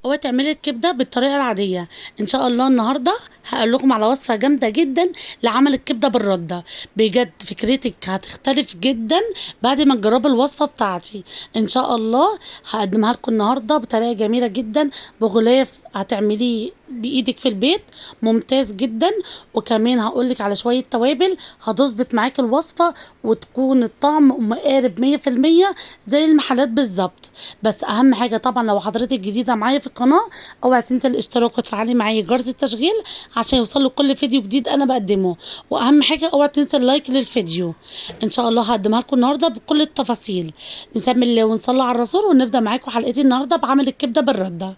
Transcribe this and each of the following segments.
اوعي تعملي الكبده بالطريقه العاديه. ان شاء الله النهارده هقول لكم على وصفه جامده جدا لعمل الكبده بالرده. بجد فكرتك هتختلف جدا بعد ما تجربي الوصفه بتاعتي. ان شاء الله هقدمها لكم النهارده بطريقه جميله جدا، بغلاف هتعمليه بايدك في البيت ممتاز جدا. وكمان هقولك على شويه توابل هتظبط معاك الوصفه، وتكون الطعم مقارب 100% زي المحلات بالظبط. بس اهم حاجه طبعا لو حضرتك جديده معايا في القناه، اوعي تنسي الاشتراك وتفعلي معايا جرس التشغيل عشان يوصلك كل فيديو جديد انا بقدمه. واهم حاجه اوعي تنسي اللايك للفيديو. ان شاء الله هقدمها لكم النهارده بكل التفاصيل. نسمي الله ونصلي على الرسول ونبدا معاكم حلقتي النهارده بعمل الكبده بالرده.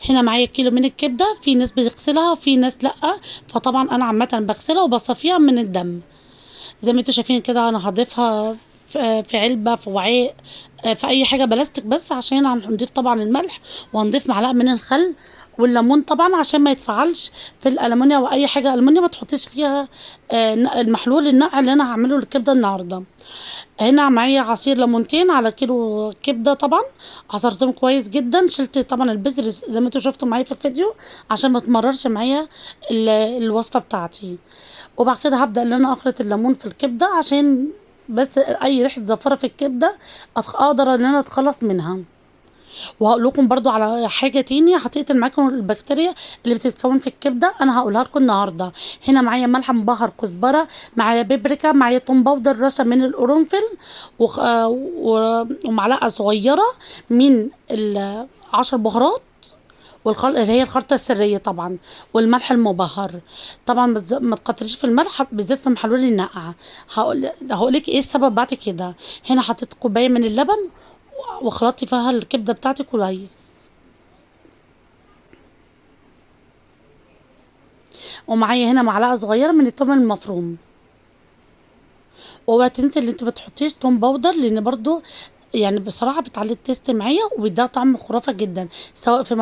هنا معايا كيلو من الكبده، في ناس بتغسلها وفي ناس لا، فطبعا انا عامه بغسلها وبصفيها من الدم. زي ما انتوا شايفين كده انا هضيفها في علبه، في وعاء، في اي حاجه بلاستيك، بس عشان هنضيف طبعا الملح، وهنضيف معلقه من الخل والليمون طبعا عشان ما يتفعلش في الالمونيا او اي حاجه المونيا ما تحطيش فيها المحلول النقع اللي انا هعمله للكبده النهارده. هنا معايا عصير ليمونتين على كيلو كبده، طبعا عصرتهم كويس جدا، شلت طبعا البذر زي ما انتوا شفتوا معايا في الفيديو عشان ما تمررش معايا الوصفه بتاعتي. وبعد كده هبدا ان انا اخلط الليمون في الكبده عشان بس اي ريحه زفره في الكبده اقدر ان انا اتخلص منها. وهقول لكم برضو على حاجه تاني هتقتل معاكم البكتيريا اللي بتتكون في الكبده، انا هقولها لكم النهارده. هنا معايا ملح مبهر، كزبره، معايا بابريكا، معايا توم باودر، رشه من القرنفل، ومعلقه صغيره من 10 بهارات، اللي هي الخلطة السرية طبعا، والملح المبهر. طبعا ما تكتريش في الملح بالذات في محلول النقع. هقولك ايه السبب بعد كده. هنا حطيت كوباية من اللبن وخلطتي فيها الكبدة بتاعتي كويس. ومعايا هنا معلقة صغيرة من الثوم المفروم. واوعي تنسي اللي انت بتحطيش توم باودر، لان برضو يعني بصراحه بتعلي التيست معايا وبيديها طعم خرافه جدا، سواء في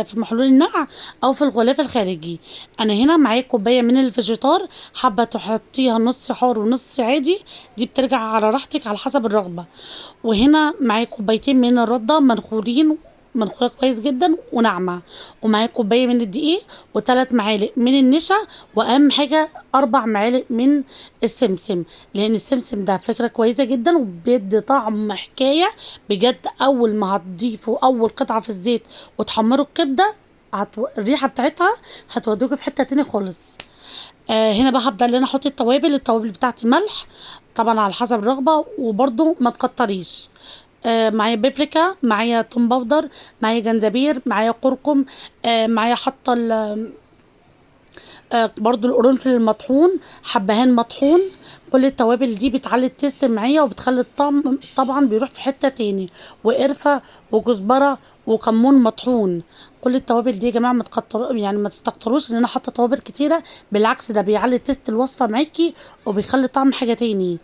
في محلول النقع او في الغلاف الخارجي. انا هنا معايا كوبايه من الفيجيتار، حابه تحطيها نص حار ونص عادي، دي بترجع على راحتك على حسب الرغبه. وهنا معايا كوبايتين من الرده منخولين، منخوله كويس جدا وناعمه. ومعايا كوبايه من الدقيق، وثلاث معالق من النشا، واهم حاجه 4 معالق من السمسم، لان السمسم ده فكره كويسه جدا وبيدي طعم حكايه. بجد اول ما هتضيفوا اول قطعه في الزيت وتحمروا الكبده، الريحه بتاعتها هتودوكي في حته تاني خالص. هنا بقى هبدا ان انا احط التوابل بتاعتي ملح طبعا على حسب الرغبه، وبرده ما تكتريش. معايا بابريكا، معايا توم باودر، معايا جنزبير، معايا كركم، معايا حاطه برضو القرنفل المطحون، حبهان مطحون. كل التوابل دي بتعلي التيست معايا وبتخلي الطعم طبعا بيروح في حتة تاني. وقرفة وكزبرة وكمون مطحون. كل التوابل دي يا جماعه ما تكتروا، يعني ما تستكتروش ان انا حاطه توابل كتيره، بالعكس ده بيعلي تيست الوصفه معاكي وبيخلي طعم حاجه تاني.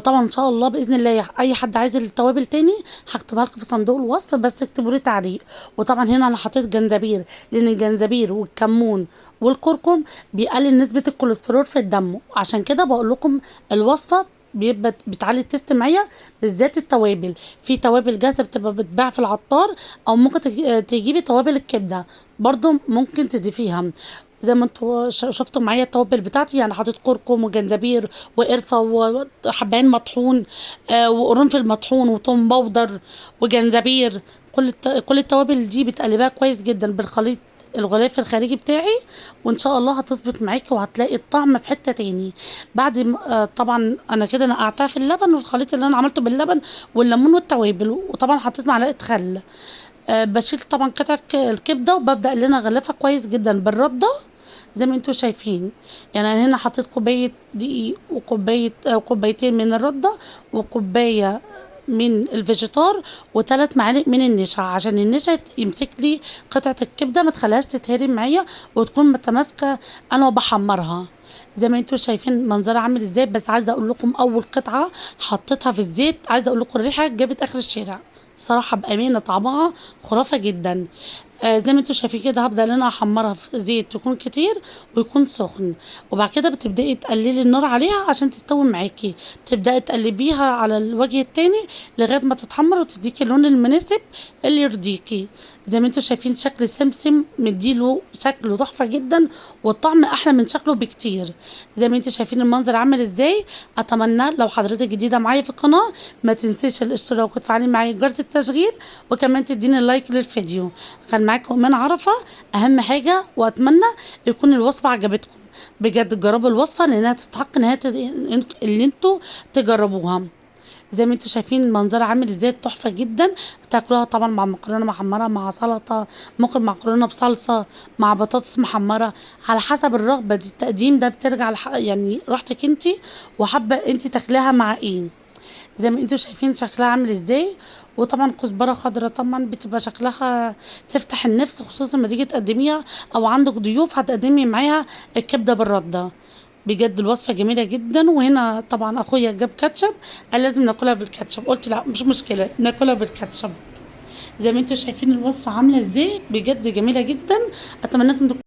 طبعا ان شاء الله باذن الله اي حد عايز التوابل تاني هكتبها لكم في صندوق الوصف، بس اكتبوا لي تعليق. وطبعا هنا انا حطيت جنزبير، لان الجنزبير والكمون والكركم بيقلل نسبه الكوليسترول في الدم، عشان كده بقول لكم الوصفه بيبقى بتعلي التست معايا. بالذات التوابل، في توابل جاهزه بتبقى بتباع في العطار، او ممكن تجيبي توابل الكبده برضو ممكن تضيفيها. زي ما انتوا شفتوا معايا التوابل بتاعتي، يعني حطيت كركم وجنزبير وقرفه وحبهان مطحون، وقرنفل مطحون وتوم باودر وجنزبير. كل التوابل دي بتقلبها كويس جدا بالخليط الغلاف الخارجي بتاعي، وان شاء الله هتظبط معاكي وهتلاقي الطعم في حته تاني. بعد طبعا انا كده نقعتها في اللبن والخليط اللي انا عملته باللبن والليمون والتوابل، وطبعا حطيت معلقه خل. بشيل طبعا قطع الكبده وببدا ان انا اغلفها كويس جدا بالرده زي ما انتوا شايفين. يعني انا هنا حطيت كوبايه دقيق كوبايتين من الرده، وكوبايه من الفيجيتار، وثلاث معالق من النشا عشان النشا يمسك لي قطعه الكبده ما تخليهاش تتهري معايا وتكون متماسكه انا وبحمرها. زي ما انتوا شايفين منظرها عامل ازاي. بس عايزه اقول لكم اول قطعه حطيتها في الزيت، عايزه اقول لكم الريحه جابت اخر الشارع صراحه، بامانه طعمها خرافه جدا. زي ما انتوا شايفين كده هبدأ ان انا احمرها في زيت يكون كتير ويكون سخن. وبعد كده بتبدأي تقللي النار عليها عشان تستوي معاكي، بتبدأي تقلبيها على الوجه التاني لغاية ما تتحمر وتديكي اللون المناسب اللي يرضيكي. زي ما انتوا شايفين شكل السمسم مديله شكله تحفة جدا، والطعم احلى من شكله بكتير. زي ما انتوا شايفين المنظر عامل ازاي. اتمنى لو حضرتك جديدة معايا في القناة ما تنسيش الاشتراك وتفعلي معايا جرس التشغيل، وكمان تديني لايك للفيديو. كان معاكم ايمان عرفة اهم حاجة، واتمنى يكون الوصفة عجبتكم. بجد جربوا الوصفة لانها تستحق انها اللي انتوا تجربوها. زي ما انتوا شايفين المنظر عامل ازاي تحفة جدا. بتاكلوها طبعا مع مكرونة محمرة، مع سلطة، ممكن مكرونة بصلصة، مع بطاطس محمرة، على حسب الرغبة دي. التقديم ده بترجع يعني راحتك انتي، وحابة انتي تاكليها مع ايه. زي ما انتوا شايفين شكلها عامل ازاي. وطبعا كزبرة خضراء طبعا بتبقى شكلها تفتح النفس، خصوصا لما تيجي تقدميها او عندك ضيوف هتقدمي معاها الكبدة بالردة. بجد الوصفة جميلة جدا. وهنا طبعا اخويا جاب كاتشب، قال لازم ناكلها بالكاتشب، قلت لا مش مشكلة ناكلها بالكاتشب. زي ما انتوا شايفين الوصفة عاملة ازاي، بجد جميلة جدا. اتمنى انكم